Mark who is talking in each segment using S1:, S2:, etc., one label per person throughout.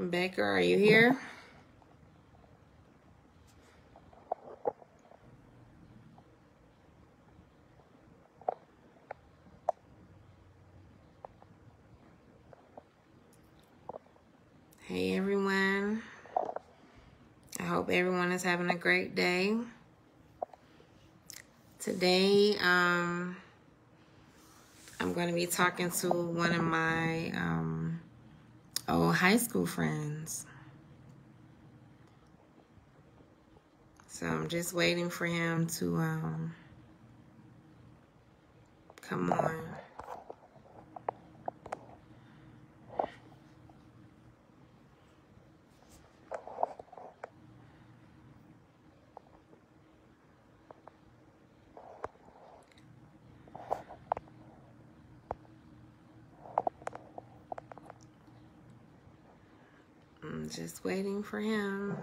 S1: Baker, are you here? Hey everyone. I hope everyone is having a great day. Today, I'm going to be talking to one of my old high school friends. So I'm just waiting for him to come on. I'm just waiting for him.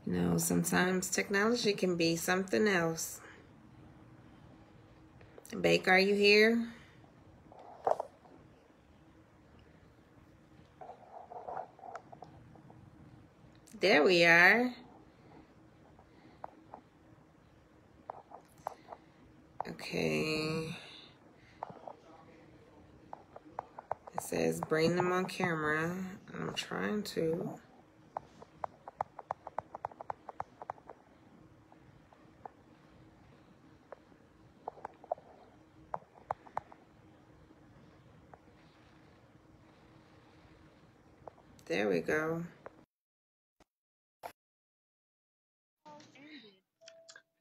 S1: You know, sometimes technology can be something else. Baker, are you here? There we are. Okay. It says bring them on camera. I'm trying to. There we go.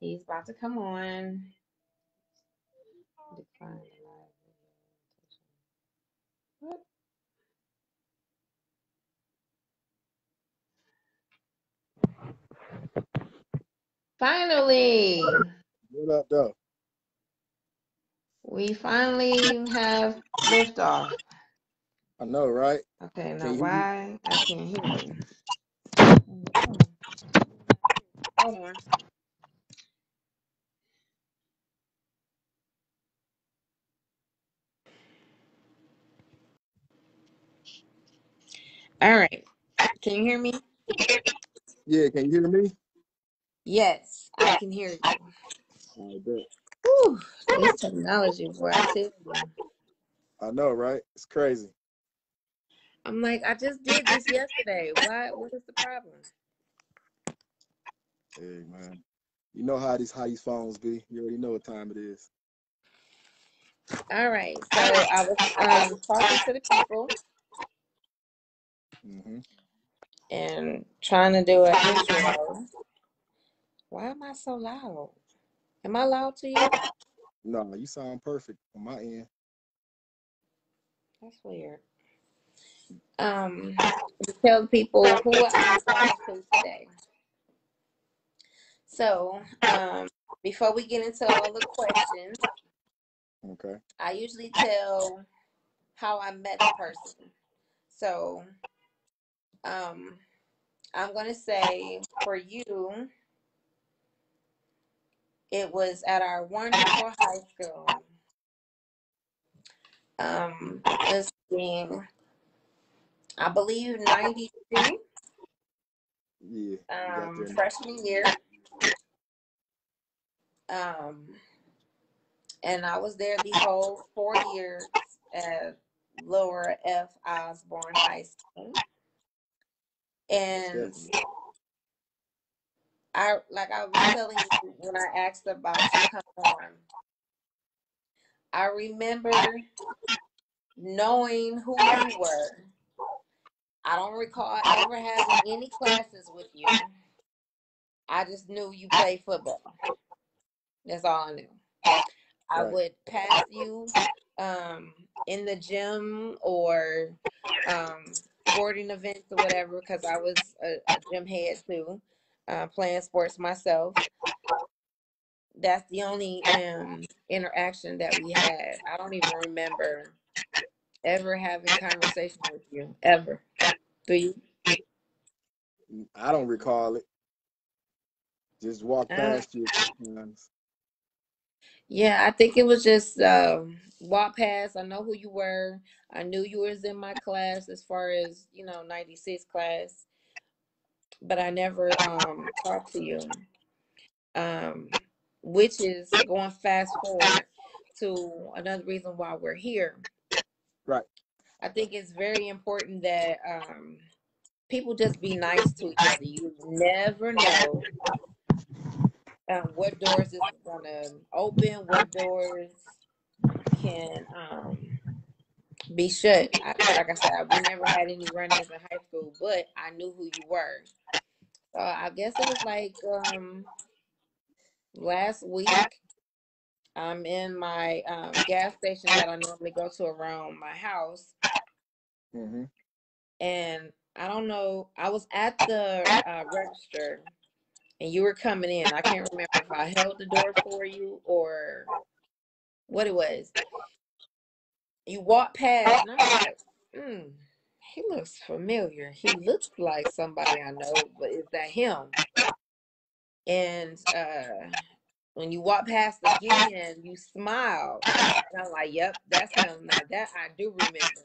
S1: He's about to come on. Decline live video. Finally,
S2: What up, though?
S1: we finally have liftoff.
S2: I know, right?
S1: Okay, now
S2: Can you hear me?
S1: why I can't hear you? Hold on. All right. Can you hear me?
S2: Yeah, can you hear me?
S1: Yes, I can hear you.
S2: I bet.
S1: Whew, this technology, boy, I tell you.
S2: I know, right? It's crazy.
S1: I'm like, I just did this yesterday. Why? What is the problem?
S2: Hey, man. You know how these phones be. You already know what time it is.
S1: All right. So I was talking to the people
S2: Mm-hmm.
S1: and trying to do an intro. Why am I so loud? Am I loud to you?
S2: No, you sound perfect on my end.
S1: That's weird. To tell the people who I'm talking to today. So, before we get into all the questions,
S2: Okay.
S1: I usually tell how I met the person. So, I'm going to say for you, it was at our wonderful high school. This being, I believe, 92,
S2: Yeah, you got there.
S1: freshman year. And I was there the whole 4 years at Lower F. Osborne High School. And
S2: Definitely.
S1: I was telling you when I asked about to come on, I remember knowing who you were. I don't recall ever having any classes with you. I just knew you played football. That's all I knew. I
S2: Right.
S1: would pass you in the gym or sporting events or whatever because I was a gym head too, playing sports myself. That's the only interaction that we had. I don't even remember ever having conversation with you ever. Do you?
S2: I don't recall it. Just walk
S1: Uh,
S2: past you sometimes.
S1: yeah, I think it was just walk past. I know who you were. I knew you was in my class as far as, 96 class, but I never talked to you. Um, which is going fast forward to another reason why we're here.
S2: Right.
S1: I think it's very important that people just be nice to each other. You never know what doors this is gonna open, what doors can be shut. Like I said, we never had any run-ins in high school, but I knew who you were. So I guess it was like last week. I'm in my gas station that I normally go to around my house,
S2: Hmm.
S1: and I don't know. I was at the register, and you were coming in. I can't remember if I held the door for you or what it was. You walked past, and I was like, he looks familiar. He looks like somebody I know, but is that him? And when you walk past again, you smiled. And I'm like, yep, that's him. Now that I do remember.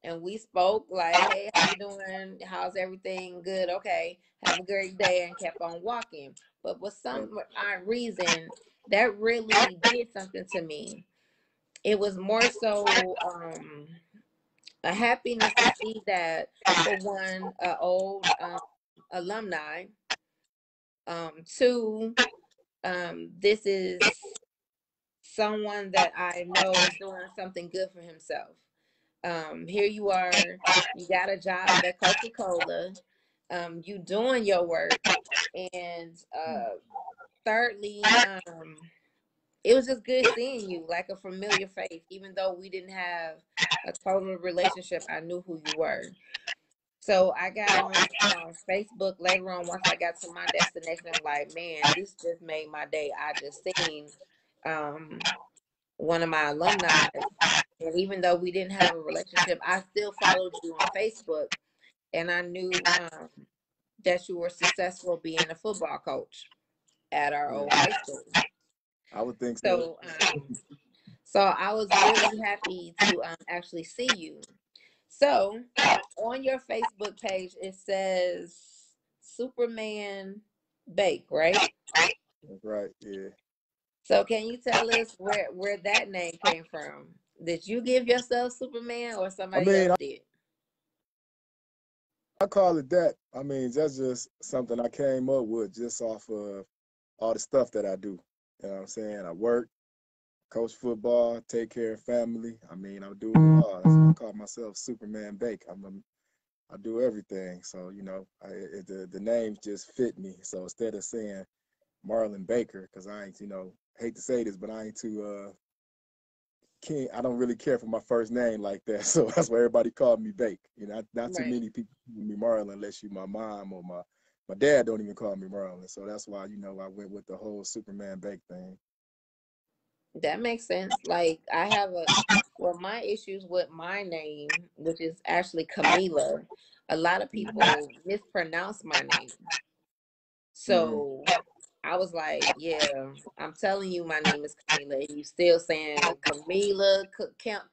S1: And we spoke like, hey, how you doing? How's everything? Good. Okay. Have a great day, and kept on walking. But for some odd reason, that really did something to me. It was more so a happiness to see that, for one, old alumni. Two, this is someone that I know is doing something good for himself. Here you are, you got a job at Coca-Cola, you doing your work, and thirdly, it was just good seeing you like a familiar face, even though we didn't have a total relationship. I knew who you were. So I got on Facebook later on once I got to my destination. I'm like, man, this just made my day. I just seen um, one of my alumni, and even though we didn't have a relationship, I still followed you on Facebook, and I knew that you were successful being a football coach at our
S2: Yeah,
S1: old high school.
S2: I would think so.
S1: So, so I was really happy to actually see you. So, on your Facebook page, it says Superman Bake, right?
S2: That's right. Yeah.
S1: So, can you tell us where that name came from? Did you give yourself Superman, or
S2: I
S1: somebody
S2: mean,
S1: else
S2: I,
S1: did?
S2: I call it that. I mean, that's just something I came up with just off of all the stuff that I do. You know what I'm saying? I work, coach football, take care of family. I mean, I do it all. I call myself Superman Bake. I do everything. So the names just fit me. So instead of saying Marlon Baker, because I ain't hate to say this, but I ain't too keen. I don't really care for my first name like that. So that's why everybody called me Bake. Not too
S1: Right.
S2: many people call me Marlon unless you my mom or my dad don't even call me Marlon. So that's why I went with the whole Superman Bake thing.
S1: That makes sense. Like I have my issues with my name, which is actually Camila. A lot of people mispronounce my name.
S2: Mm-hmm.
S1: So I was like, yeah, I'm telling you my name is Camila. And you still saying Camila,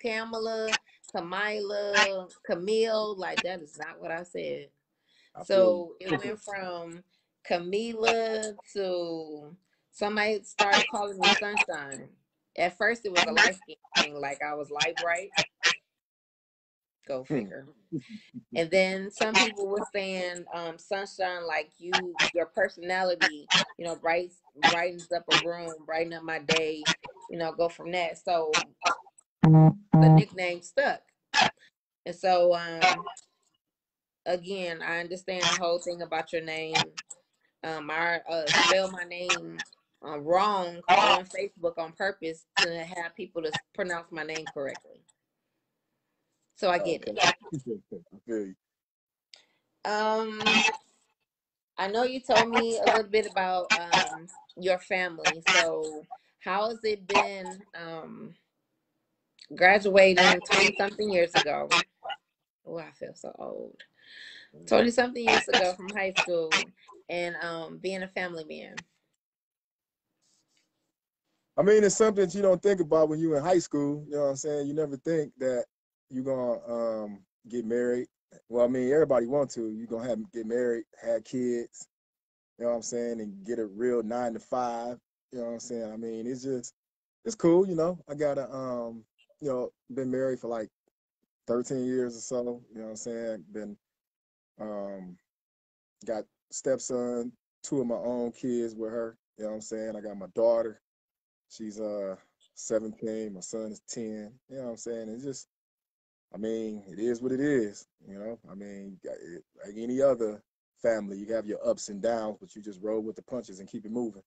S1: Camila, Camila, Camille. Like that is not what I said.
S2: I feel you.
S1: So it went from Camila to somebody started calling me Sunshine. At first, it was a light skin thing, like I was light bright. Go figure. And then some people were saying, Sunshine, like your personality, brightens up a room, brighten up my day, go from that. So the nickname stuck. And so, again, I understand the whole thing about your name. I spell my name wrong on Facebook on purpose to have people to pronounce my name correctly. So I get
S2: Okay.
S1: it.
S2: I feel you.
S1: Um, I know you told me a little bit about your family. So how has it been graduating 20 something years ago. Oh, I feel so old. 20 something years ago from high school and being a family man.
S2: I mean, it's something that you don't think about when you're in high school. You know what I'm saying? You never think that you're gonna get married. Well, I mean, everybody want to. You're gonna have get married, have kids. You know what I'm saying, and get a real 9 to 5. You know what I'm saying? I mean, it's cool. You know, I got been married for like 13 years or so. You know what I'm saying? Been um, got stepson, two of my own kids with her. You know what I'm saying? I got my daughter. She's 17. My son is 10. You know what I'm saying? It's just, I mean, it is what it is. You know, I mean, like any other family, you have your ups and downs, but you just roll with the punches and keep it moving.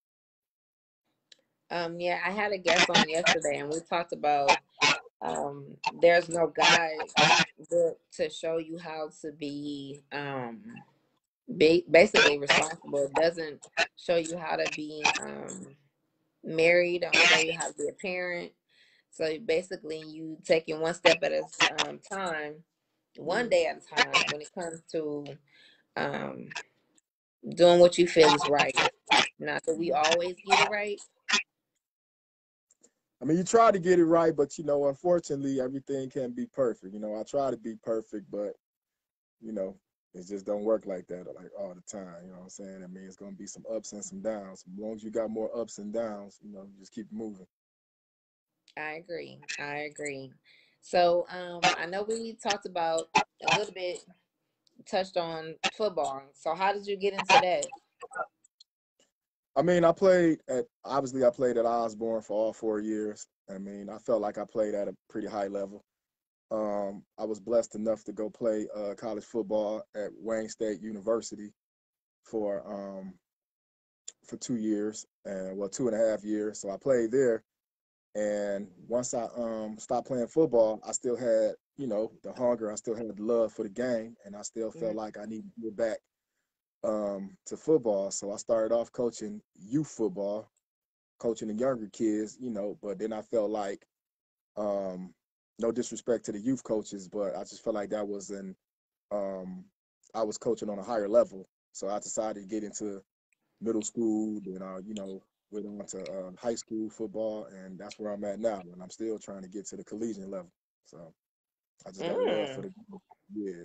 S1: Yeah, I had a guest on yesterday and we talked about there's no guide book to show you how to be basically responsible. It doesn't show you how to be married, don't show you how to be a parent. So basically you taking one step at a time, one
S2: Yeah.
S1: day at a time when it comes to um doing what you feel is right. Not that we always get it right.
S2: I mean, you try to get it right, but unfortunately, everything can't be perfect. I try to be perfect, but you know, it just don't work like that like all the time. You know what I'm saying? I mean, it's gonna be some ups and some downs. As long as you got more ups and downs, you just keep moving.
S1: I agree. I agree. So I know we talked about a little bit, touched on football. So how did you get into that?
S2: I mean, I played at Osborne for all 4 years. I mean, I felt like I played at a pretty high level. I was blessed enough to go play college football at Wayne State University for um, for 2 years, and well, 2.5 years. So I played there, and once I stopped playing football, I still had the hunger, I still had the love for the game, and I still felt
S1: Mhm.
S2: like I needed to get back to football. So I started off coaching youth football, coaching the younger kids, but then I felt like, um, no disrespect to the youth coaches, but I just felt like that was um, I was coaching on a higher level. So I decided to get into middle school, then went on to high school football, and that's where I'm at now. And I'm still trying to get to the collegiate level. So I just got a love for
S1: Mm.
S2: the yeah.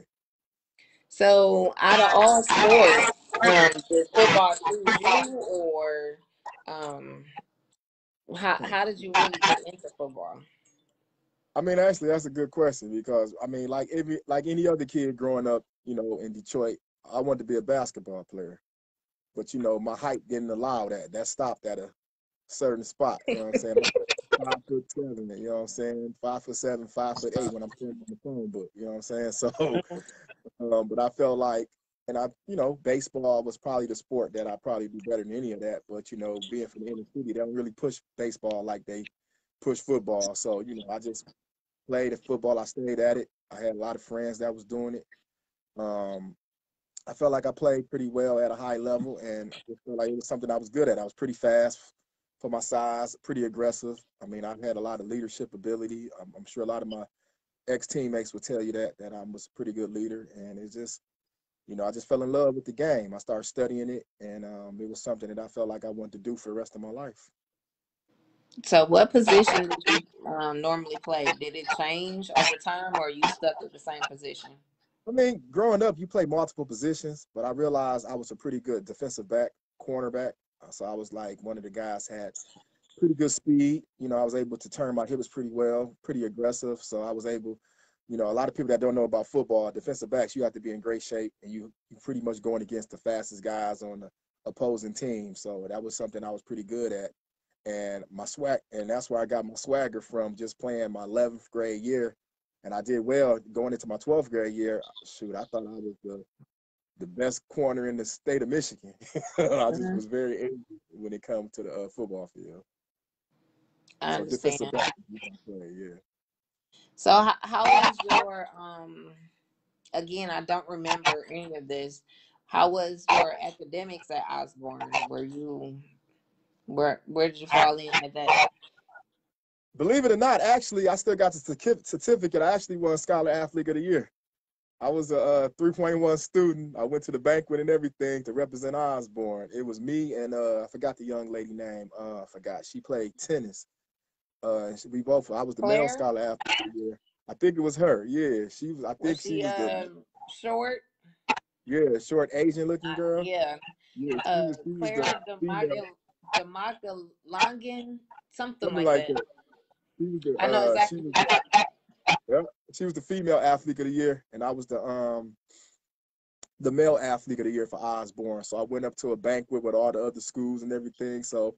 S1: So out of all sports, did football choose you, or um, how did you really get into football?
S2: I mean, actually, that's a good question because I mean, like any other kid growing up, in Detroit, I wanted to be a basketball player, but my height didn't allow that. That stopped at a certain spot. You know what I'm saying? I'm 5'7", you know what I'm saying? 5'7", 5'8" when I'm playing on the phone book. You know what I'm saying? So,
S1: Mhm.
S2: but I felt like, and baseball was probably the sport that I probably do better than any of that. But being from the inner city, they don't really push baseball like they push football. So I just played at football. I stayed at it. I had a lot of friends that was doing it. Um, I felt like I played pretty well at a high level, and I just felt like it was something I was good at. I was pretty fast for my size, pretty aggressive. I mean, I had a lot of leadership ability. I'm sure a lot of my ex teammates would tell you that I was a pretty good leader, and it's just I just fell in love with the game. I started studying it, and it was something that I felt like I wanted to do for the rest of my life.
S1: So what position did you normally play? Did it change over time, or you stuck with the same position?
S2: I mean, growing up, you play multiple positions, but I realized I was a pretty good defensive back, cornerback. So I was like one of the guys had pretty good speed. I was able to turn my hips pretty well, pretty aggressive. So I was able, a lot of people that don't know about football, defensive backs, you have to be in great shape, and you pretty much going against the fastest guys on the opposing team. So that was something I was pretty good at. And that's where I got my swagger from, just playing my 11th grade year. And I did well going into my 12th grade year. Shoot, I thought I was the best corner in the state of Michigan. I just
S1: Mhm.
S2: was very angry when it comes to the football field.
S1: I
S2: So defensive
S1: understand.
S2: back, yeah.
S1: So how was your again, I don't remember any of this. How was your academics at Osborne? Where did you fall in at that?
S2: Believe it or not, actually, I still got the certificate. I actually won Scholar Athlete of the Year. I was a 3.1 student. I went to the banquet and everything to represent Osborne. It was me and I forgot the young lady name. I forgot. She played tennis. We both. I was the male
S1: Claire,
S2: Scholar Athlete of the Year. I think it was her. Yeah, she was. I
S1: was
S2: think she
S1: she
S2: was the
S1: short?
S2: short Asian looking girl.
S1: Yeah.
S2: Yeah, she was the
S1: Claire
S2: female,
S1: Demagalongan, something
S2: something
S1: like
S2: like
S1: that.
S2: that. She was the
S1: I know
S2: she
S1: exactly
S2: was
S1: who you're talking about.
S2: yeah, she was the female athlete of the year, and I was the male athlete of the year for Osborne. So I went up to a banquet with all the other schools and everything. So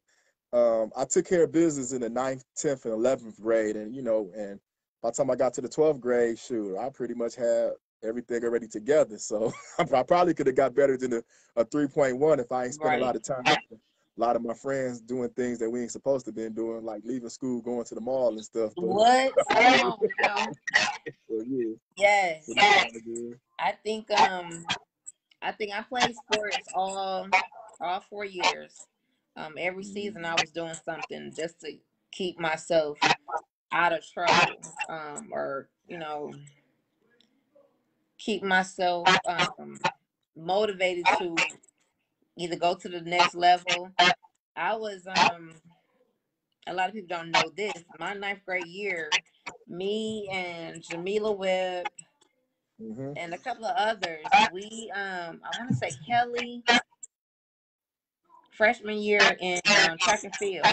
S2: I took care of business in the ninth, 10th, and 11th grade. And, and by the time I got to the 12th grade, shoot, I pretty much had everything already together. So I probably could have got better than a 3.1 if I ain't spent a
S1: Right.
S2: lot of time with a lot of my friends doing things that we ain't supposed to been doing, like leaving school, going to the mall and stuff. But,
S1: What? Come on now.
S2: but yeah, but
S1: Yes.
S2: it's all good.
S1: I think I think I played sports all 4 years. Every season I
S2: Mm,
S1: was doing something just to keep myself out of trouble. Or, keep myself motivated to either go to the next level. I was a lot of people don't know this. My ninth grade year, me and Jamila Webb
S2: mm-hmm.
S1: and a couple of others, we I want to say Kelly, freshman year in track and field,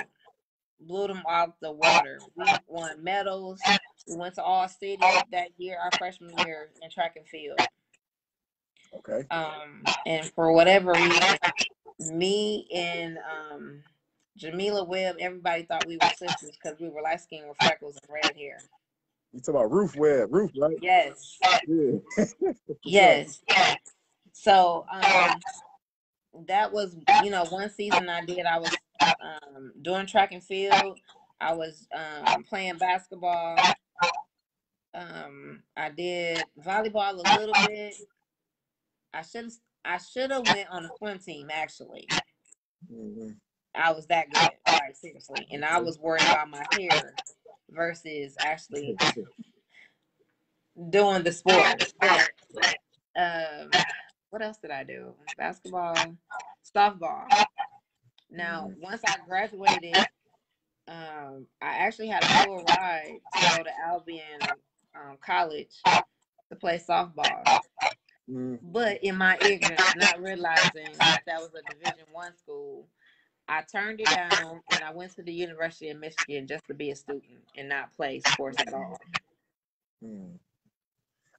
S1: blew them out the water. We won medals. We went to all city that year, our freshman year in track and field.
S2: Okay.
S1: And for whatever reason, me and Jamila Webb, everybody thought we were sisters because we were light skinned with freckles and red hair.
S2: You talking about Ruth Webb, Ruth, right?
S1: Yes,
S2: Yeah. What's up?
S1: yes. So that was, one season I did. I was doing track and field. I was playing basketball. I did volleyball a little bit. I should have I should have went on a swim team actually.
S2: Mm-hmm.
S1: I was that good, like seriously. And I
S2: Okay.
S1: was worried about my hair versus actually doing the sport. But um, what else did I do? Basketball, softball. Now,
S2: Mm-hmm.
S1: once I graduated, I actually had a full ride to go to Albion College to play softball.
S2: Mm-hmm.
S1: But in my ignorance, not realizing that that was a Division I school, I turned it down and I went to the University of Michigan just to be a student and not play sports at all.
S2: Mm-hmm.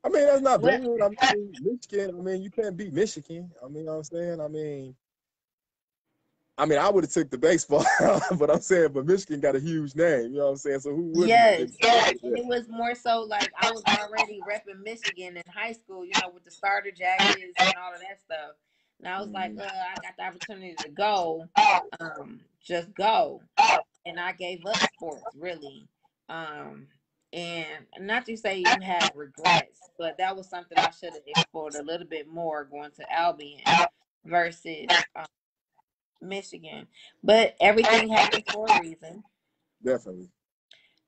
S2: I mean, that's not bad.
S1: What?
S2: I mean, Michigan, I mean, you can't beat Michigan. I mean, you know what I'm saying? I mean, I would have took the baseball, but I'm saying, but Michigan got a huge name. You know what I'm saying? So who wouldn't?
S1: Yes. And it was more so like I was already repping Michigan in high school, with the starter jackets and all of that stuff. And I was like,
S2: Mm-hmm.
S1: I got the opportunity to go, just go. And I gave up sports really. Um, and not to say you have regrets, but that was something I should have explored a little bit more going to Albion versus Michigan. But everything happens for a reason.
S2: Definitely.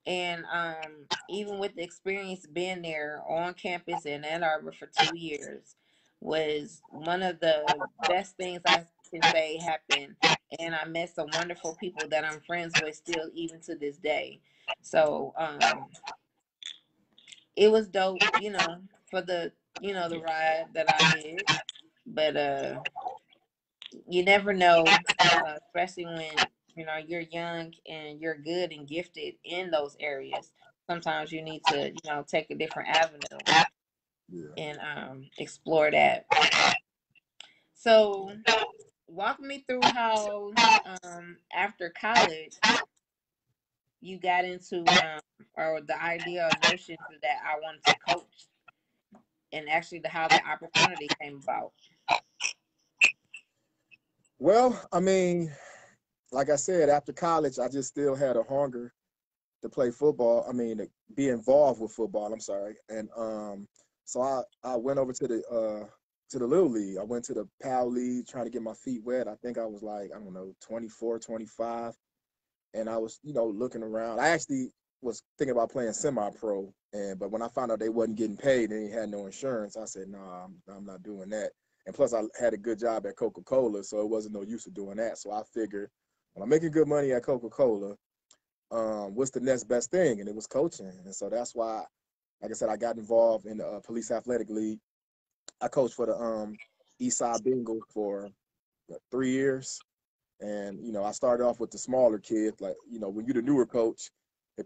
S1: And even with the experience being there on campus in Ann Arbor for 2 years was one of the best things I can say happened. And I met some wonderful people that I'm friends with still even to this day. So it was dope, for the ride that I did. But you never know, especially when you're young and you're good and gifted in those areas. Sometimes you need to take a different avenue
S2: Yeah.
S1: and explore that. So walk me through how after college you got into or the idea or notion that I wanted to coach, and actually how the opportunity came about.
S2: Well, I mean, like I said, after college, I just still had a hunger to play football. I mean, to be involved with football. I'm sorry, and so I went over to the little league. I went to the PAL league trying to get my feet wet. I think I was like, I don't know, 24, 25, and I was looking around. I actually was thinking about playing semi-pro, but when I found out they wasn't getting paid and they had no insurance, I said, "Nah, I'm not doing that." And plus, I had a good job at Coca-Cola, so it wasn't no use of doing that. So I figured, when I'm making good money at Coca-Cola, what's the next best thing? And it was coaching. And so that's why, like I said, I got involved in the police athletic league. I coached for the East Side Bengals for 3 years. And I started off with the smaller kids. Like, when you're the newer coach, they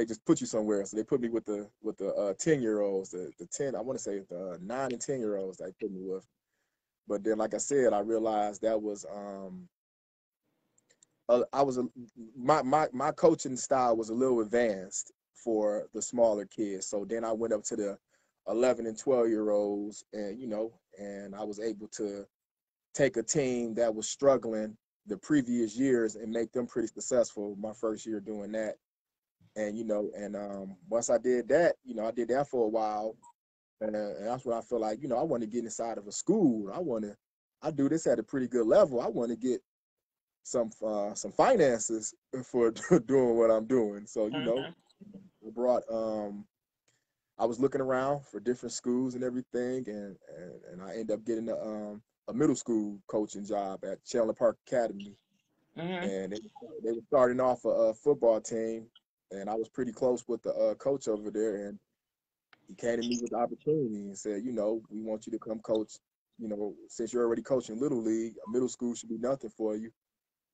S2: just put you somewhere. So they put me with the 10-year-olds, the 10, I want to say the 9 and 10-year-olds they put me with. But then, like I said, I realized that was I was my coaching style was a little advanced for the smaller kids. So then I went up to the 11 and 12-year-olds, and I was able to take a team that was struggling the previous years and make them pretty successful my first year doing that. And once I did that, I did that for a while, and that's when I feel like, I want to get inside of a school. I do this at a pretty good level. I want to get some finances for doing what I'm doing. So,
S1: Mm-hmm.
S2: I brought I was looking around for different schools and everything, and I ended up getting a middle school coaching job at Chandler Park Academy.
S1: Mm-hmm.
S2: And they were starting off a football team, and I was pretty close with the coach over there, and he came to me with the opportunity and said, we want you to come coach. Since you're already coaching little league, a middle school should be nothing for you.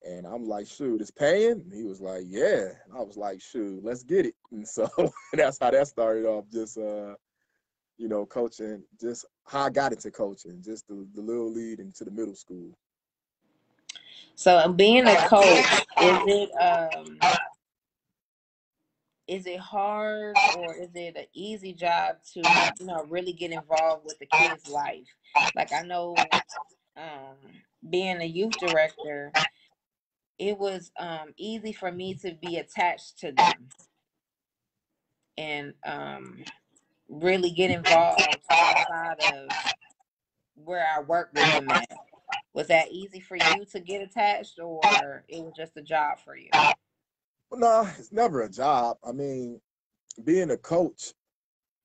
S2: And I'm like, shoot, it's paying? And he was like, yeah. And I was like, shoot, let's get it. And so that's how that started off, just coaching, just how I got into coaching, just the little league into the middle school.
S1: So being a coach, is it hard or is it an easy job to, really get involved with the kid's life? Like I know, being a youth director, it was easy for me to be attached to them and really get involved outside of where I work with them at. Was that easy for you to get attached, or it was just a job for you?
S2: Well, no, it's never a job. I mean, being a coach,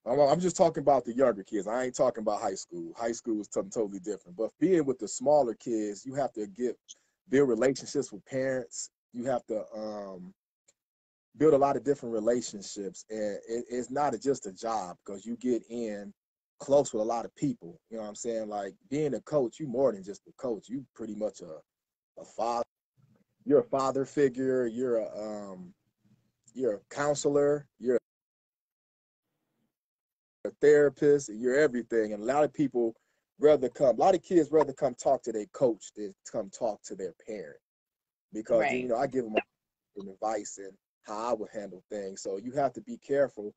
S2: I'm just talking about the younger kids. I ain't talking about high school. High school is something totally different. But being with the smaller kids, you have to build relationships with parents. You have to build a lot of different relationships, and it's not just a job because you get in close with a lot of people. You know what I'm saying? Like being a coach, you more than just a coach. You pretty much a father. You're a father figure. You're a counselor. You're a therapist. You're everything. And a lot of kids rather come talk to their coach than come talk to their parent because
S1: Right.
S2: I give them advice and how I would handle things. So you have to be careful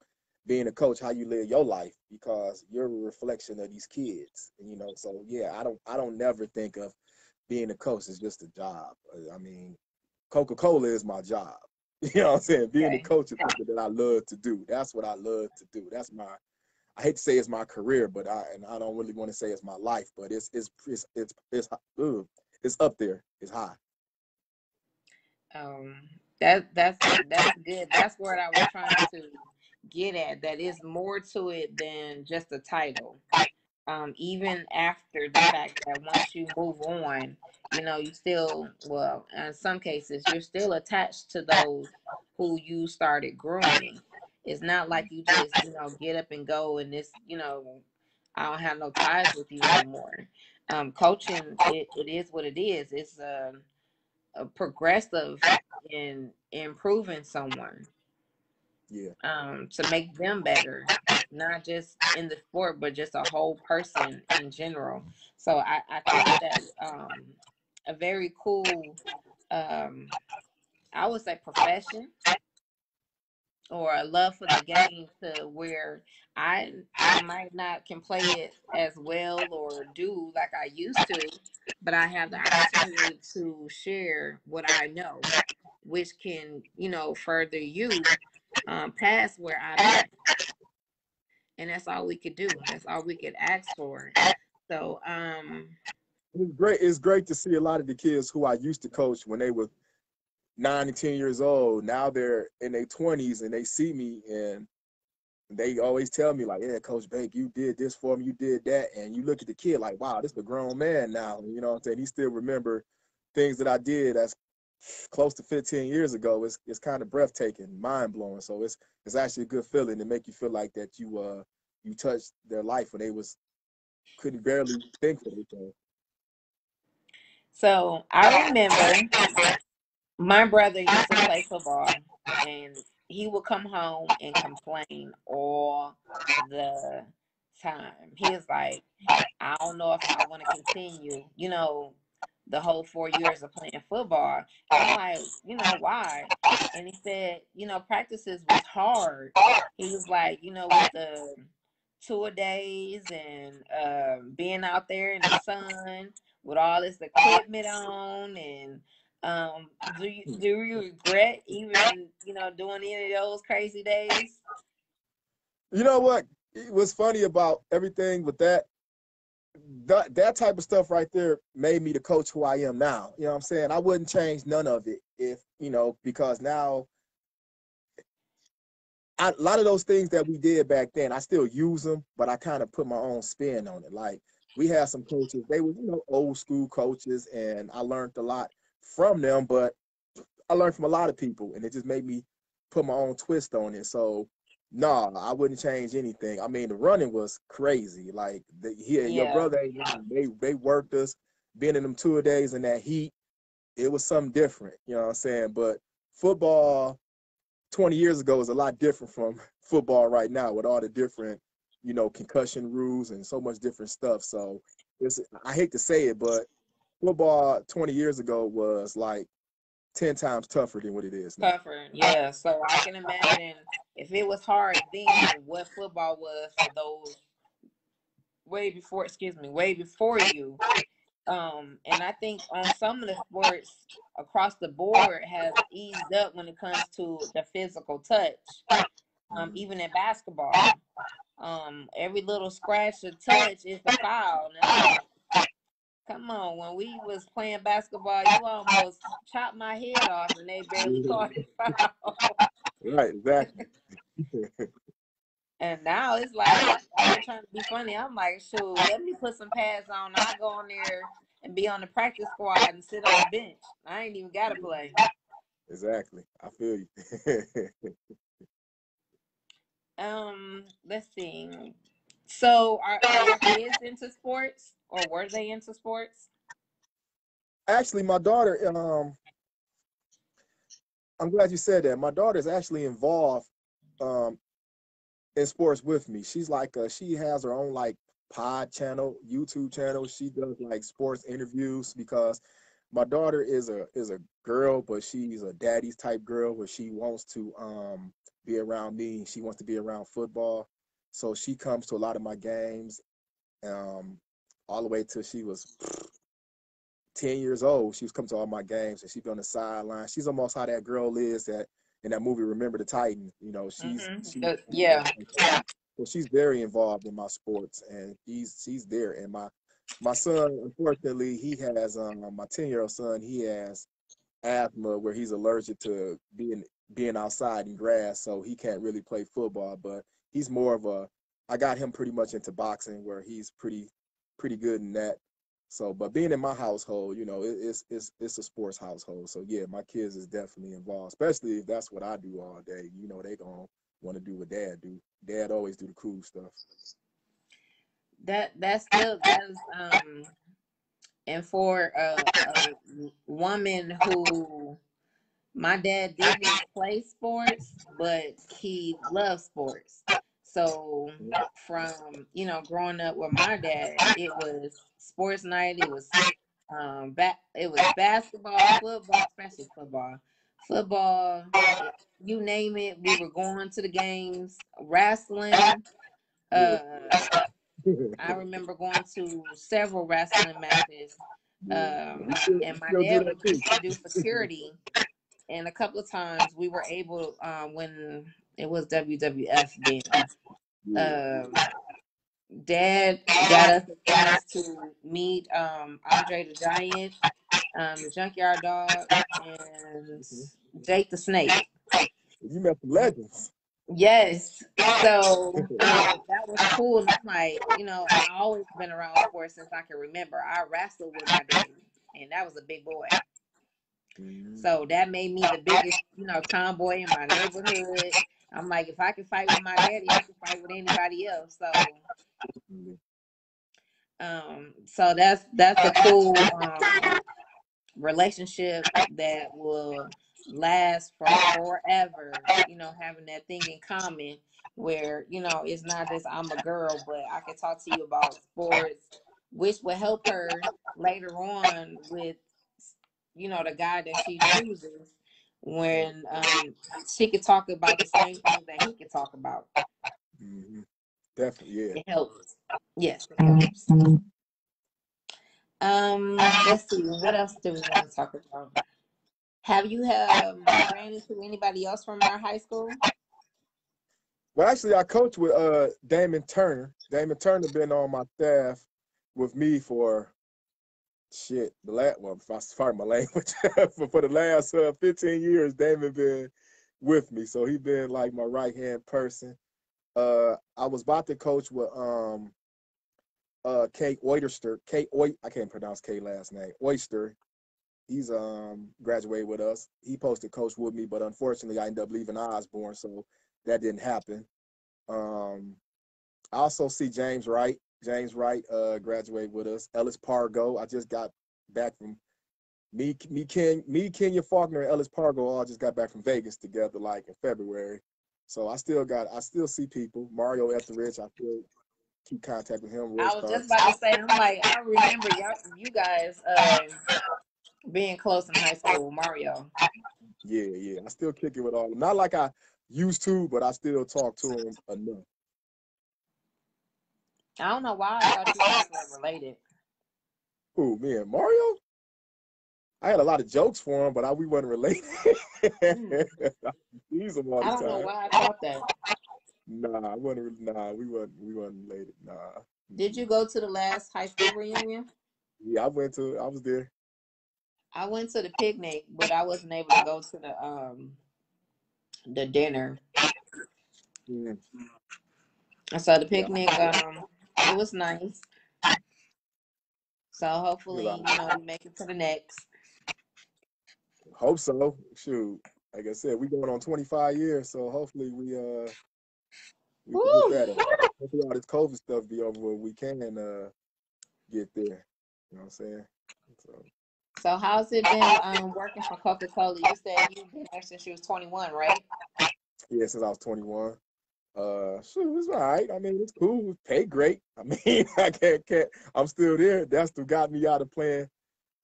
S2: being a coach how you live your life because you're a reflection of these kids. So yeah, I don't never think of being a coach as just a job. I mean, Coca-Cola is my job. You know what I'm saying? Being a
S1: Okay.
S2: coach is something that I love to do. That's what I love to do. I hate to say it's my career, but I don't really want to say it's my life, but it's up there. It's high.
S1: Um, that's good. That's what I was trying to get at. That is more to it than just a title. Even after the fact that once you move on, you still, well, in some cases, you're still attached to those who you started grooming. It's not like you just, get up and go and this, I don't have no ties with you anymore. Coaching, it is what it is. It's a progressive in improving someone,
S2: Yeah.
S1: to make them better, not just in the sport, but just a whole person in general. So I think that's a very cool, um, I would say, profession or a love for the game to where I might not can play it as well or do like I used to, but I have the opportunity to share what I know, which can, further you past where I'm at. And that's all we could do. That's all we could ask for. So,
S2: It's great. It's great to see a lot of the kids who I used to coach when they were 9 and 10 years old. Now they're in their 20s and they see me and they always tell me like, yeah, Coach Bake, you did this for me, you did that. And you look at the kid like, wow, this is a grown man now. You know what I'm saying? He still remember things that I did that's close to 15 years ago. It's kind of breathtaking, mind blowing. So it's actually a good feeling to make you feel like that you touched their life when they was couldn't barely think for themselves.
S1: So I remember my brother used to play football, and he would come home and complain all the time. He was like, I don't know if I want to continue, the whole 4 years of playing football. And I'm like, why? And he said, practices was hard. He was like, with the tour days and being out there in the sun with all this equipment on, and do you regret even doing any of those crazy days?
S2: You know what? It was funny about everything with that type of stuff right there made me the coach who I am now. You know what I'm saying? I wouldn't change none of it if, because now a lot of those things that we did back then, I still use them, but I kind of put my own spin on it. Like we had some coaches, they were, old school coaches, and I learned a lot from them, but I learned from a lot of people, and it just made me put my own twist on it. So, no, I wouldn't change anything. I mean, the running was crazy. Like, your
S1: Yeah,
S2: brother ain't lying. They worked us, being in them 2 days in that heat. It was something different. You know what I'm saying? But football 20 years ago is a lot different from football right now with all the different, concussion rules and so much different stuff. So I hate to say it, but football 20 years ago was like 10 times tougher than what it is now.
S1: tougher. Yeah, so I can imagine if it was hard then, what football was for those way before you. And I think on some of the sports across the board has eased up when it comes to the physical touch. Even in basketball, every little scratch or touch is a foul. Now, come on, when we was playing basketball, you almost chopped my head off, and they barely called it foul.
S2: Right, exactly.
S1: And now it's like I ain't trying to be funny. I'm like, shoot, let me put some pads on. I go on there and be on the practice squad and sit on the bench. I ain't even gotta play.
S2: Exactly. I feel you.
S1: Let's see. So are your kids into sports, or were they into sports?
S2: Actually, my daughter, I'm glad you said that. My daughter's actually involved um, in sports with me. She's like, she has her own like pod channel, YouTube channel. She does like sports interviews because my daughter is a girl, but she's a daddy's type girl where she wants to be around me. She wants to be around football. So she comes to a lot of my games, um, all the way till she was 10 years old. She was coming to all my games and she'd be on the sideline. She's almost how that girl is that in that movie Remember the Titans.
S1: Yeah.
S2: So she's very involved in my sports and she's there. And my son, unfortunately, he has my 10-year-old son, he has asthma where he's allergic to being outside in grass, so he can't really play football. But he's more of a I got him pretty much into boxing where he's pretty good in that. So, but being in my household, it's a sports household. So yeah, my kids is definitely involved, especially if that's what I do all day. They gonna want to do what dad do. Dad always do the cool stuff.
S1: That is and for a woman who my dad didn't play sports, but he loved sports. So from growing up with my dad, it was sports night. It was it was basketball, football, especially football. You name it, we were going to the games. Wrestling.
S2: Yeah,
S1: Uh, I remember going to several wrestling matches.
S2: yeah. We
S1: And my
S2: still do
S1: dad
S2: that
S1: used to do
S2: too.
S1: security, and a couple of times we were able, when it was WWF then.
S2: Yeah.
S1: Um, Dad got us a chance to meet Andre the Giant. the Junkyard Dog, and
S2: Mhm.
S1: Jake the Snake.
S2: You met the legends.
S1: Yes. So that was cool. And I'm like, I always been around sports since I can remember. I wrestled with my daddy, and that was a big boy.
S2: Mhm.
S1: So that made me the biggest, tomboy in my neighborhood. I'm like, if I can fight with my daddy, I can fight with anybody else. So that's a cool relationship that will last for forever, having that thing in common where, it's not just I'm a girl, but I can talk to you about sports, which will help her later on with, the guy that she chooses when she could talk about the same things that he could talk about.
S2: Mm-hmm. Definitely, yeah.
S1: It helps. Yes, it helps. Let's see. What else do we want to talk about? Have you ran into anybody else from our high school?
S2: Well, actually, I coach with Damon Turner. Damon Turner been on my staff with me for shit. If I start my language, for the last 15 years, Damon been with me. So he been like my right hand person. I was about to coach with Kate Oyster. I can't pronounce Kate last name. Oyster. He's graduated with us. He posted coach with me, but unfortunately I ended up leaving Osborne, so that didn't happen. Um, I also see James Wright. James Wright graduated with us. Ellis Pargo. I just got back from Kenya Faulkner and Ellis Pargo all just got back from Vegas together like in February. So I still see people. Mario Etheridge, I still keep contact with him, Roy
S1: I was just
S2: Starks.
S1: about to say, I'm like, I remember you guys being close in high school, Mario.
S2: Yeah, yeah. I still kick it with all of them. Not like I used to, but I still talk to him enough.
S1: I don't know why I thought you guys were related.
S2: Who, me and Mario? I had a lot of jokes for him, but we wasn't related.
S1: Hmm.
S2: He's him all
S1: I
S2: the
S1: don't know
S2: time.
S1: why I thought that.
S2: Nah, I wasn't. Nah, we wasn't related. Nah.
S1: Did you go to the last high school reunion?
S2: Yeah, I was there.
S1: I went to the picnic, but I wasn't able to go to the dinner.
S2: Mm,
S1: And so the
S2: yeah,
S1: picnic, it was nice. So hopefully, we make it to the next.
S2: hope so. Shoot, like I said, we going on 25 years, so hopefully we can hit
S1: Woo!
S2: that up. Hopefully all this COVID stuff be over where we can get there. You know what I'm saying? So
S1: So how's it been working for Coca-Cola? You said you've been there since you was 21, right?
S2: yeah, since I was 21. Shoot, it's all right. I mean, it's cool. Pay great. I mean, I can't. I'm still there. That's what got me out of playing.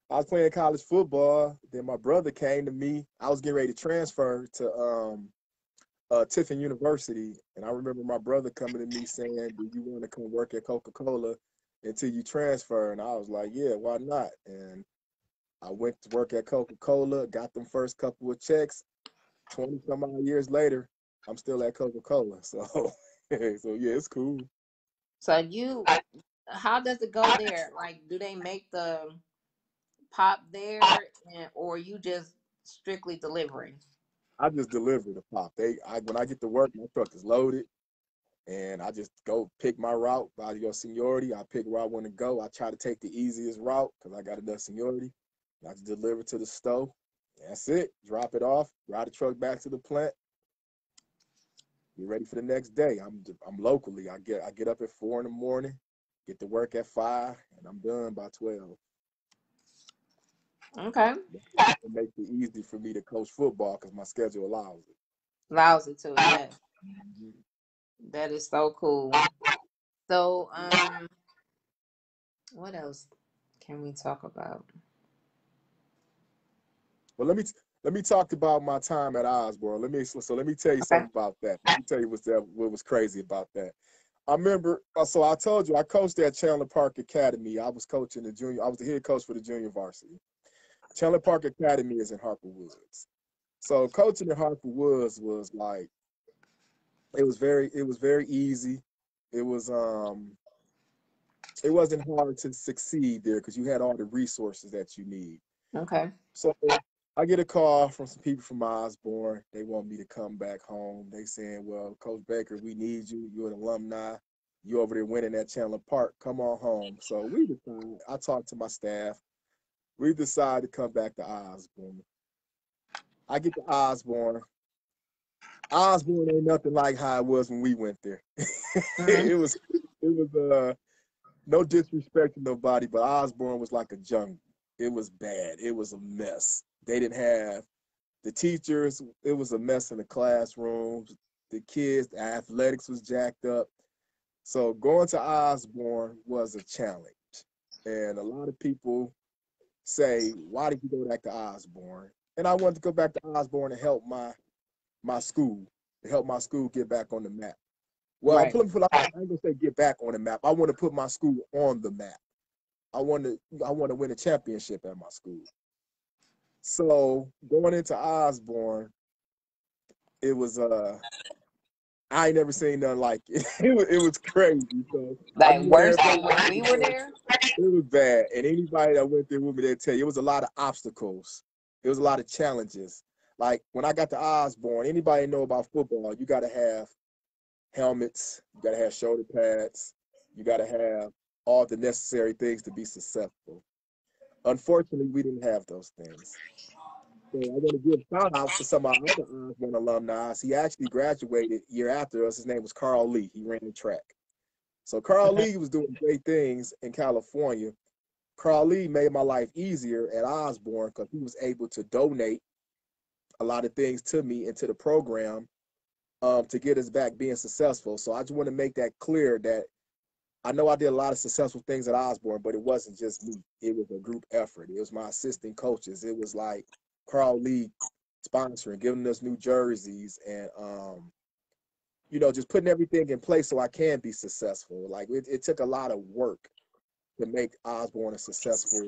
S2: I was playing college football. Then my brother came to me. I was getting ready to transfer to Tiffin University, and I remember my brother coming to me saying, "Do you want to come work at Coca-Cola until you transfer?" And I was like, "Yeah, why not?" And I went to work at Coca-Cola, got them first couple of checks. 20 some odd years later, I'm still at Coca-Cola. So, so yeah, it's cool.
S1: So how does it go there? Like, do they make the pop there, or you just strictly delivering?
S2: I just deliver the pop. When I get to work, my truck is loaded, and I just go pick my route by your seniority. I pick where I want to go. I try to take the easiest route because I got enough seniority. I just deliver to the stove. That's it. Drop it off. Ride the truck back to the plant. Be ready for the next day. I'm locally. I get up at 4 in the morning, get to work at 5, and I'm done by 12.
S1: Okay.
S2: It makes it easy for me to coach football because my schedule allows it.
S1: Lousy to it, yes.
S2: Mhm.
S1: That is so cool. So,
S2: Yeah.
S1: what else can we talk about?
S2: Well, let me talk about my time at Osborne. Let me tell you
S1: Okay.
S2: something about that. Let me tell you what was crazy about that. I remember. So I told you I coached at Chandler Park Academy. I was coaching the junior. I was the head coach for the junior varsity. Chandler Park Academy is in Harper Woods. So coaching in Harper Woods was like it was very easy. It was it wasn't hard to succeed there because you had all the resources that you need.
S1: Okay.
S2: So I get a call from some people from Osborne. They want me to come back home. They saying, "Well, Coach Baker, we need you. You're an alumni. You over there winning at Chandler Park. Come on home." So we decided. I talked to my staff. We decided to come back to Osborne. I get to Osborne. Osborne ain't nothing like how it was when we went there.
S1: Mm-hmm.
S2: it was no disrespect to nobody, but Osborne was like a jungle. It was bad. It was a mess. They didn't have the teachers. It was a mess in the classrooms. The kids, the athletics was jacked up. So going to Osborne was a challenge. And a lot of people say, "Why did you go back to Osborne?" And I wanted to go back to Osborne to help my school, to help my school get back on the map. Well,
S1: Right.
S2: I ain't gonna say get back on the map. I want to put my school on the map. I want to win a championship at my school. So going into Osborne, it was I ain't never seen nothing like it. It was crazy. So I
S1: Like
S2: just want
S1: worse than
S2: everybody
S1: when
S2: to
S1: we were
S2: know
S1: there.
S2: it was bad. And anybody that went there with me, they tell you it was a lot of obstacles. It was a lot of challenges. Like when I got to Osborne, anybody know about football, you got to have helmets, you got to have shoulder pads, you got to have all the necessary things to be successful. Unfortunately, we didn't have those things. So I want to give shout outs to some of our other Osborne alumni. He actually graduated year after us. His name was Carl Lee. He ran track. So Carl
S1: Mm-hmm.
S2: Lee was doing great things in California. Carl Lee made my life easier at Osborne because he was able to donate a lot of things to me and to the program to get us back being successful. So I just want to make that clear that I know I did a lot of successful things at Osborne, but it wasn't just me. It was a group effort. It was my assistant coaches. It was like Carl Lee sponsoring, giving us new jerseys, and just putting everything in place so I can be successful. Like it took a lot of work to make Osborne a successful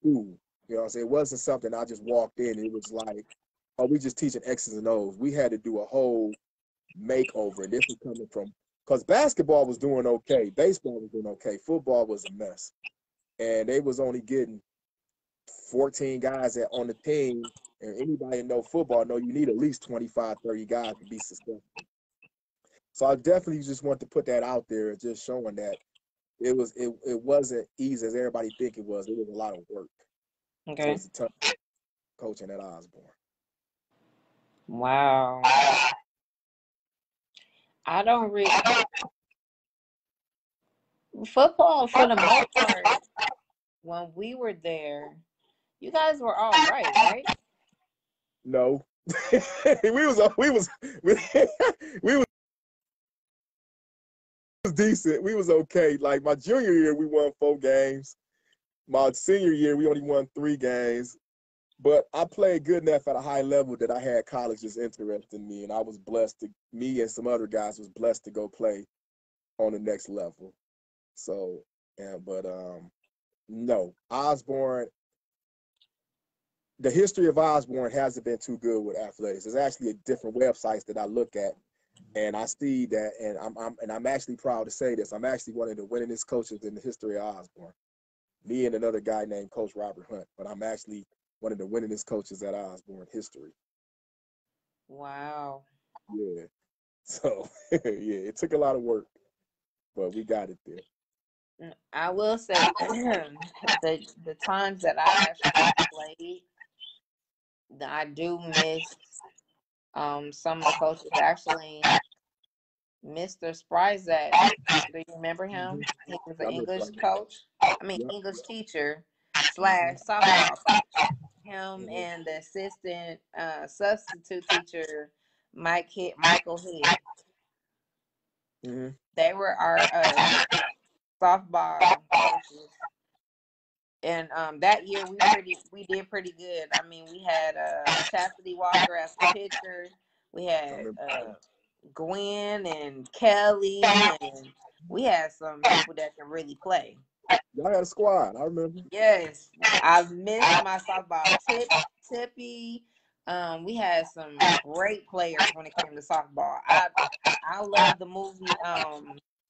S2: school. You know what I'm saying? It wasn't something I just walked in. It was like, oh, we just teaching X's and O's. We had to do a whole makeover. And this was coming from because basketball was doing okay, baseball was doing okay, football was a mess. And they was only getting 14 guys on the team. And anybody that know football know you need at least 25, 30 guys to be successful. So I definitely just want to put that out there, just showing that it wasn't easy as everybody think it was. It was a lot of work. So
S1: Okay.
S2: it's a tough coaching at Osborne.
S1: Wow. I don't read football for the most part. When we were there, you guys were all right, right?
S2: No, we, we was decent. We was okay. Like my junior year, we won 4 games. My senior year, we only won 3 games. But I played good enough at a high level that I had colleges interested in me, and I was blessed to me and some other guys was blessed to go play on the next level. So, yeah, but no, Osborne. The history of Osborne hasn't been too good with athletics. There's actually different websites that I look at, and I see that, and I'm actually proud to say this. I'm actually one of the winningest coaches in the history of Osborne. Me and another guy named Coach Robert Hunt, but I'm actually one of the winningest coaches at Osborne history.
S1: Wow.
S2: Yeah. So yeah, it took a lot of work, but we got it there.
S1: I will say the times that I actually played, I do miss some of the coaches. Actually, Mr. Spryzak, do you remember
S2: Mm-hmm.
S1: him? He was an
S2: I miss
S1: English
S2: that.
S1: coach. I mean,
S2: Yep.
S1: English teacher
S2: Mm-hmm.
S1: slash softball coach. Him
S2: Mm-hmm.
S1: and the assistant substitute teacher, Michael Head.
S2: Mm-hmm.
S1: They were our softball coaches. And that year we did pretty good. I mean, we had Chastity Walker as the pitcher. We
S2: I
S1: had
S2: remember.
S1: Gwen and Kelly, and we had some people that can really play.
S2: Y'all had a squad. I remember.
S1: Yes, I missed my softball. Tippy. We had some great players when it came to softball. I love the movie.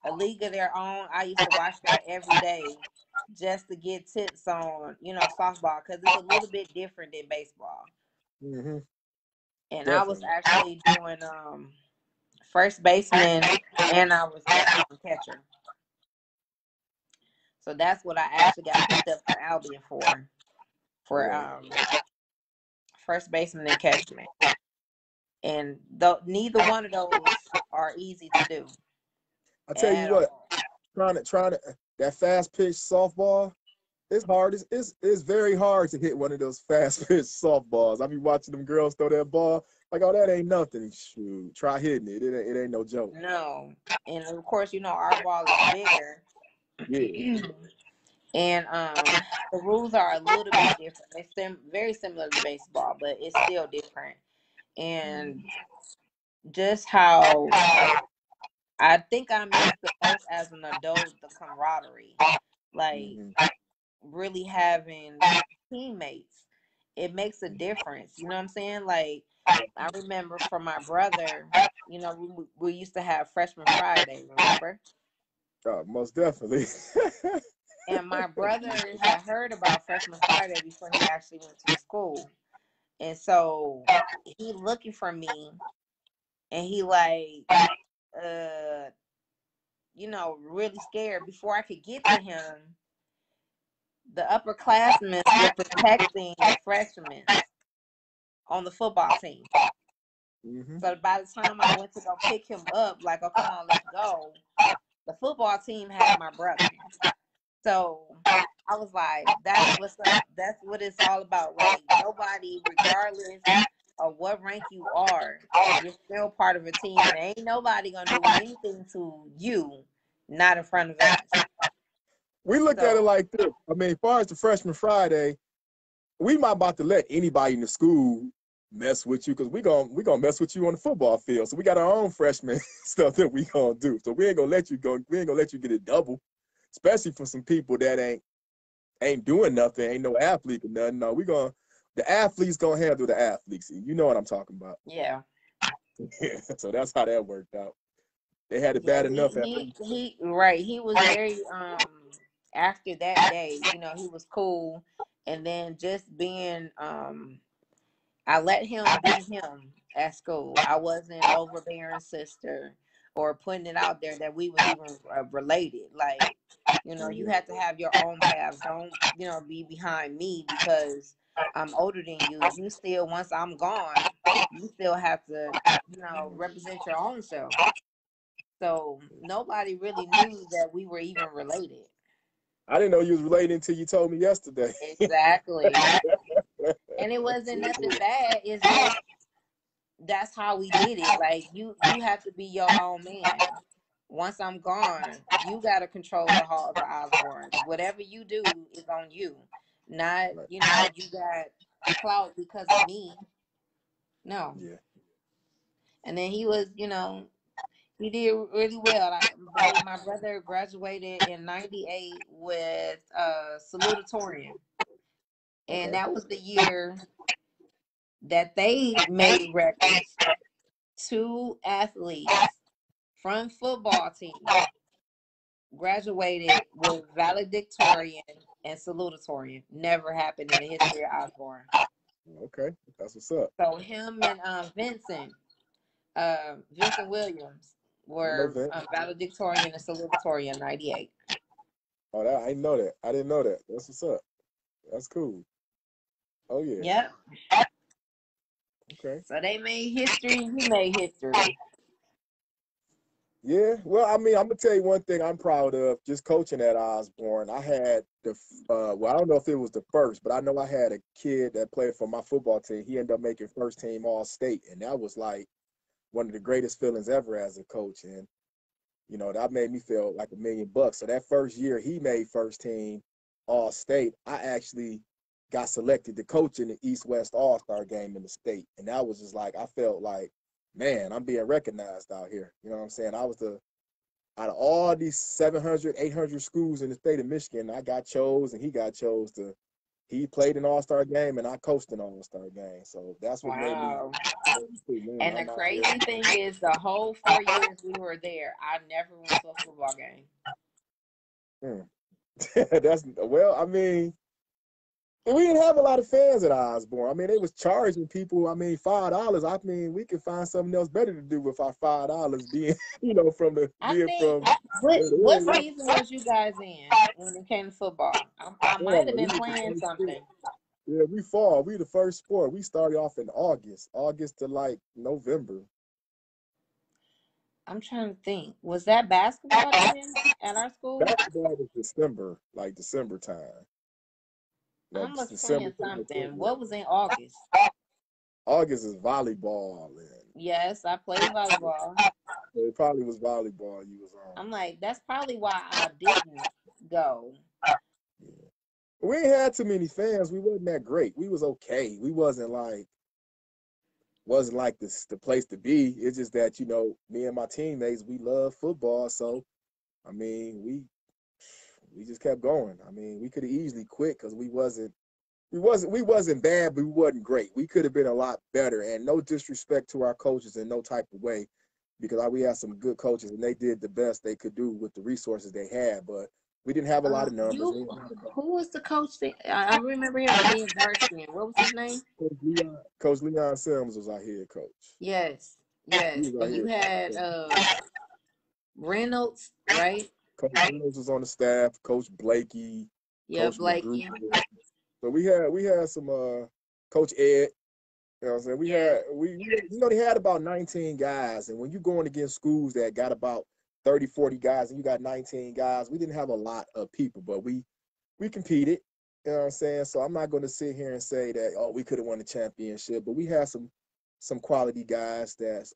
S1: A League of Their Own. I used to watch that every day just to get tips on, softball because it's a little bit different than baseball.
S2: Hmm.
S1: And I was
S2: Definitely.
S1: actually doing first baseman and I was doing catcher. So that's what I actually got picked up for Albion for
S2: Right.
S1: first baseman and catchman. And neither one of those are easy to do
S2: I tell you
S1: at
S2: what,
S1: all.
S2: trying to that fast pitch softball, it's hard. It's very hard to hit one of those fast pitch softballs. I be watching them girls throw that ball like, oh, that ain't nothing. Shoot, try hitting it. It ain't no joke.
S1: No. And of course, our ball is bigger.
S2: Yeah.
S1: And the rules are a little bit different. They're very similar to baseball, but it's still different. And just how I think I miss the most as an adult, the camaraderie. Like
S2: Mm-hmm.
S1: really having teammates. It makes a difference. You know what I'm saying? Like I remember for my brother, we used to have freshman Friday, remember?
S2: Most definitely.
S1: And my brother had heard about freshman Friday before he actually went to the school. And so he looking for me and he like uh really scared. Before I could get to him, the upperclassmen were protecting the freshmen on the football team.
S2: Hmm.
S1: So by the time I went to go pick him up, like, oh, come on, let's go, the football team had my brother. So I was like, that's what's up. That's what it's all about. Like, nobody, regardless of what rank you are, you're still part of a team. And ain't nobody going to do anything to you, not in front of us.
S2: We look at it
S1: So,
S2: like this. I mean, as far as the freshman Friday, we not about to let anybody in the school mess with you because we gonna mess with you on the football field. So we got our own freshman stuff that we gonna do. So we ain't gonna let you go. We ain't gonna let you get it double, especially for some people that ain't doing nothing, ain't no athlete or nothing. No, the athletes gonna handle the athletes. You know what I'm talking about.
S1: yeah.
S2: Yeah. So that's how that worked out. They had it
S1: Yeah,
S2: bad enough after.
S1: right. He was very after that day, he was cool. And then just being I let him be him at school. I wasn't overbearing sister or putting it out there that we was even related. Like, you
S2: Mhm.
S1: had to have your own paths. Don't, be behind me because I'm older than you. You still, once I'm gone, you still have to, represent your own self. So nobody really knew that we were even related.
S2: I didn't know you was related until you told me yesterday.
S1: Exactly. And it wasn't nothing bad. It's just that's how we did it. Like you have to be your own man. Once I'm gone, you gotta control the halls of Osborne. Whatever you do is on you. Not,
S2: Right.
S1: you got clout because of me. No.
S2: Yeah.
S1: And then he was, he did really well. My brother graduated in '98 with salutatorian. And
S2: Okay.
S1: that was the year that they made records. Two athletes from football team graduated with valedictorian and salutatorian. Never happened in the history of Osborne.
S2: Okay. That's what's up.
S1: So him and Vincent Williams
S2: I know
S1: were
S2: Vince.
S1: valedictorian and salutatorian '98.
S2: Oh, I didn't know that. I didn't know that. That's what's up. That's cool. Oh yeah.
S1: Yep.
S2: Okay.
S1: So they made history. He made history.
S2: Yeah. Well, I mean, I'm gonna tell you one thing I'm proud of. Just coaching at Osborne, I had well, I don't know if it was the first, but I know I had a kid that played for my football team. He ended up making first team All State, and that was like one of the greatest feelings ever as a coach. And that made me feel like $1 million. So that first year he made first team All State, I actually got selected to coach in the East West All Star game in the state. And that was just like, I felt like, man, I'm being recognized out here. You know what I'm saying? I was out of all these 700, 800 schools in the state of Michigan, I got chose and he got chose to he played an All-Star game and I coached an All-Star game. So that's what made me,
S1: Wow.
S2: man,
S1: And the
S2: I'm out here.
S1: crazy thing is, the whole 4 years we were there, I never went to a football game.
S2: Hmm. That's well, I mean, we didn't have a lot of fans at Osborne. I mean, they was charging people, I mean, $5. I mean, we could find something else better to do with our $5 being, from the
S1: I
S2: being
S1: think,
S2: from
S1: what season was you guys in when it came to football? I
S2: yeah,
S1: might have
S2: we
S1: been
S2: was the
S1: playing
S2: first sport.
S1: something.
S2: Yeah, we fall. We the first sport. We started off in August to like November.
S1: I'm trying to think. Was that basketball then at our school?
S2: Basketball was December, like December time. No,
S1: I was
S2: December
S1: playing
S2: to
S1: something.
S2: February.
S1: What was in August?
S2: August is volleyball, and
S1: Yes, I played volleyball.
S2: it probably was volleyball you was on.
S1: I'm like, that's probably why I didn't go.
S2: Yeah. We ain't had too many fans. We wasn't that great. We was okay. We wasn't like this the place to be. It's just that me and my teammates we love football, so I mean we just kept going. I mean we could have easily quit because we wasn't bad, but we wasn't great. We could have been a lot better. And no disrespect to our coaches in no type of way, because we had some good coaches and they did the best they could do with the resources they had. But we didn't have a lot of numbers.
S1: You, who was the coach? I remember him being dark skinned. What was his name?
S2: Coach Leon Sims was our head coach.
S1: Yes,
S2: He
S1: yes.
S2: was our
S1: And you
S2: head
S1: had
S2: coach.
S1: Reynolds, right?
S2: Coach Reynolds was on the staff. Coach Blakey,
S1: Yeah,
S2: Coach McGrew.
S1: Blakey.
S2: So we had some Coach Ed. You know what I'm saying? We
S1: Yeah.
S2: had they had about 19 guys, and when you're going against schools that got about 30, 40 guys, and you got 19 guys, we didn't have a lot of people, but we competed. You know what I'm saying? So I'm not going to sit here and say that we could have won the championship, but we had some quality guys that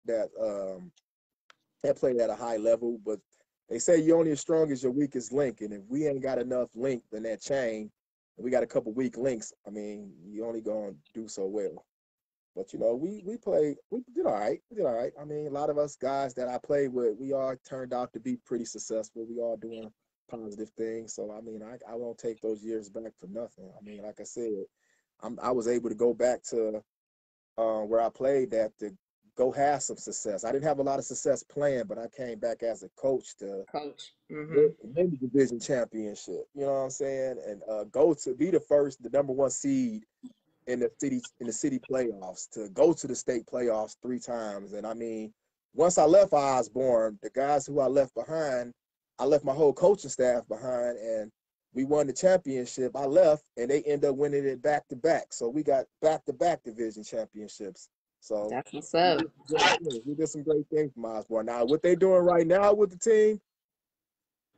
S2: that played at a high level. But they say you're only as strong as your weakest link, and if we ain't got enough link in that chain, and we got a couple weak links, I mean, you only gonna do so well. But we did all right. We did all right. I mean, a lot of us guys that I played with, we all turned out to be pretty successful. We all doing positive things. So I mean, I won't take those years back for nothing. I mean, like I said, I was able to go back to where I played that to go have some success. I didn't have a lot of success playing, but I came back as a coach to
S1: Coach. Mm-hmm.
S2: win the division championship. You know what I'm saying? And go to be the number one seed in the city playoffs, to go to the state playoffs 3 times. And I mean, once I left Osborne, the guys who I left behind, I left my whole coaching staff behind, and we won the championship. I left, and they end up winning it back to back. So we got back to back division championships. So
S1: That's what's
S2: we
S1: up.
S2: did, we did some great things from Osborne. Now, what they doing right now with the team,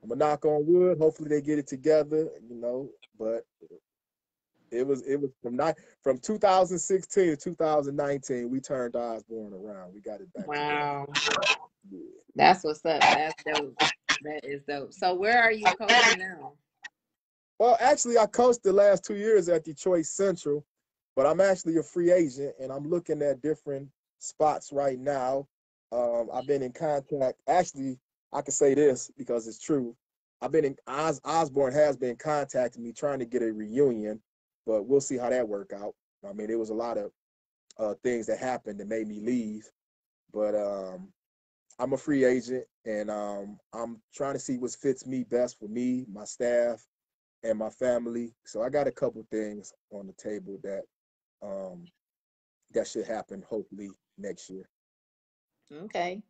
S2: I'm gonna knock on wood. Hopefully, they get it together. But it was from 2016 to 2019. We turned Osborne around. We got it back together.
S1: Wow.
S2: Yeah.
S1: That's what's up. That's dope. That is dope. So where are you coaching now?
S2: Well, actually, I coached the last 2 years at Detroit Central, but I'm actually a free agent and I'm looking at different spots right now. I've been in contact. Actually, I can say this because it's true. I've been in Osborne has been contacting me trying to get a reunion, but we'll see how that work out. I mean, there was a lot of things that happened that made me leave, but I'm a free agent and I'm trying to see what fits me best for me, my staff, and my family. So I got a couple things on the table um, that should happen hopefully next year.
S1: Okay.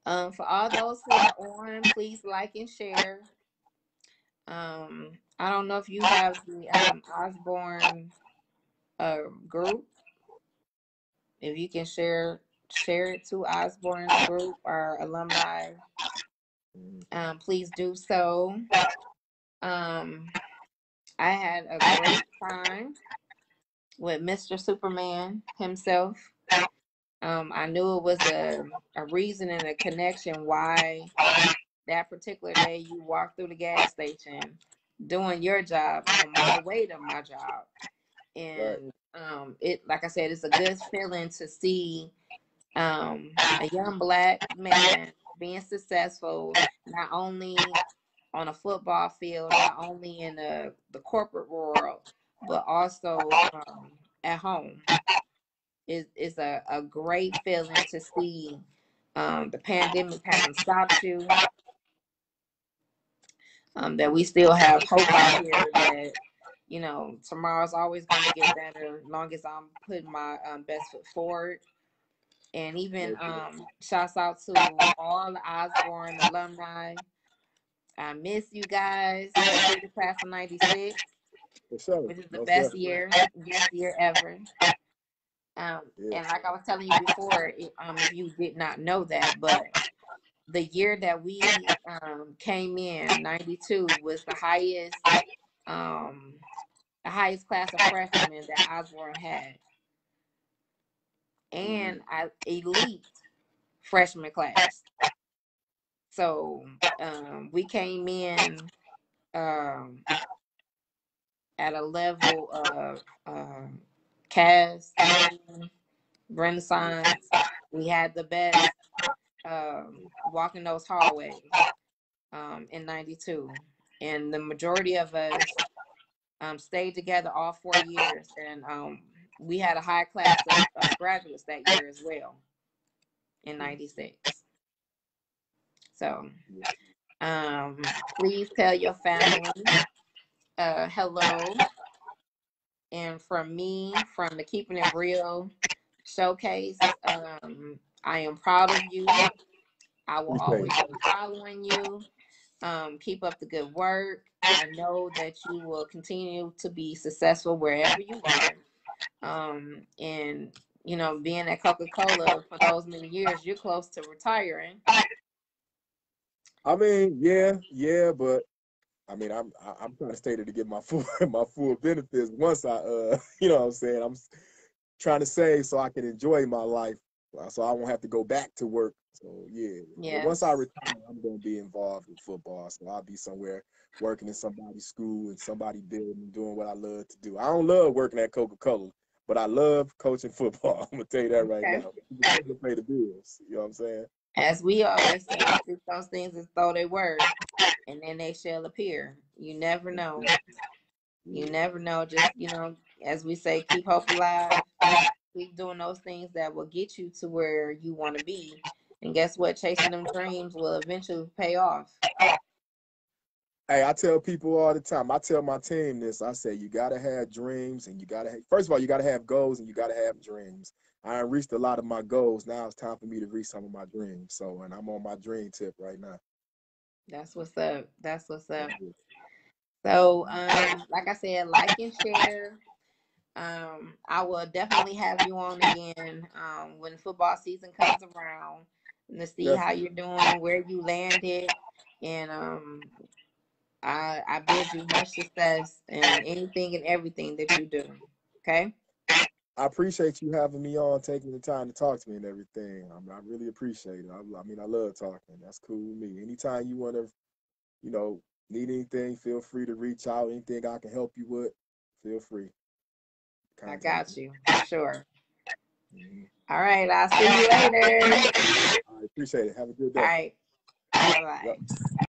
S1: For all those who are on, please like and share. I don't know if you have the Osborne group. If you can share it to Osborne's group or alumni,
S2: Mm.
S1: please do so. Um, I had a great time with Mr. Superman himself. I knew it was a reason and a connection why that particular day you walked through the gas station doing your job on my way to my job.
S2: Right,
S1: And it, like I said, it's a good feeling to see a young black man being successful, not only on a football field, not only in the corporate world, but also at home. Is a great feeling to see. The pandemic hasn't stopped you. That we still have hope out here that, tomorrow's always going to get better as long as I'm putting my best foot forward. And even shouts out to all the Osborne alumni. I miss you guys, especially the class of '96,
S2: For sure.
S1: which is the
S2: Most definitely.
S1: best year ever.
S2: Yeah.
S1: And like I was telling you before, if you did not know that, but the year that we came in, '92, was the highest class of freshmen that Osborne had,
S2: Mm-hmm.
S1: and elite freshman class. So we came in um, at a level of cast, learning, renaissance. We had the best walking those hallways in '92, and the majority of us stayed together all 4 years, and we had a high class of graduates that year as well in '96. So please tell your family hello. And from me, from the Keeping It Real showcase, I am proud of you. I will
S2: Appreciate
S1: always
S2: it.
S1: be following you. Keep up the good work. I know that you will continue to be successful wherever you are. And being at Coca-Cola for those many years, you're close to retiring.
S2: I mean, yeah, but I mean, I'm trying to stay there to get my full my full benefits once I you know what I'm saying. Trying to save so I can enjoy my life, so I won't have to go back to work. So yeah, but once I
S1: Yes.
S2: retire, I'm gonna be involved in football. So I'll be somewhere working in somebody's school and somebody building, doing what I love to do. I don't love working at Coca-Cola, but I love coaching football. I'm gonna tell you that right
S1: Okay.
S2: now. To pay the bills. You know what I'm saying?
S1: As we always say, speak those things as though they were, and then they shall appear. You never know. You
S2: Yeah.
S1: never know. Just, as we say, keep hope alive. Keep doing those things that will get you to where you want to be. And guess what? Chasing them dreams will eventually pay off.
S2: Hey, I tell people all the time. I tell my team this. I say you gotta have dreams, and you gotta first of all you gotta have goals, and you gotta have dreams. I reached a lot of my goals. Now it's time for me to reach some of my dreams. So, and I'm on my dream tip right now.
S1: That's what's up. That's what's
S2: That's
S1: up.
S2: it.
S1: So, like I said, like and share. I will definitely have you on again when football season comes around and to see how
S2: Definitely.
S1: you're doing, where you landed, and I bid you much success in anything and everything that you do. Okay?
S2: I appreciate you having me on, taking the time to talk to me and everything. I really appreciate it. I mean, I love talking. That's cool with me. Anytime you want to, you know, need anything, feel free to reach out. Anything I can help you with, feel free to
S1: I
S2: contact me.
S1: got you for sure.
S2: Mhm.
S1: All right, I'll see you later.
S2: I appreciate it. Have a good
S1: All
S2: day.
S1: right, bye
S2: Yep.
S1: bye.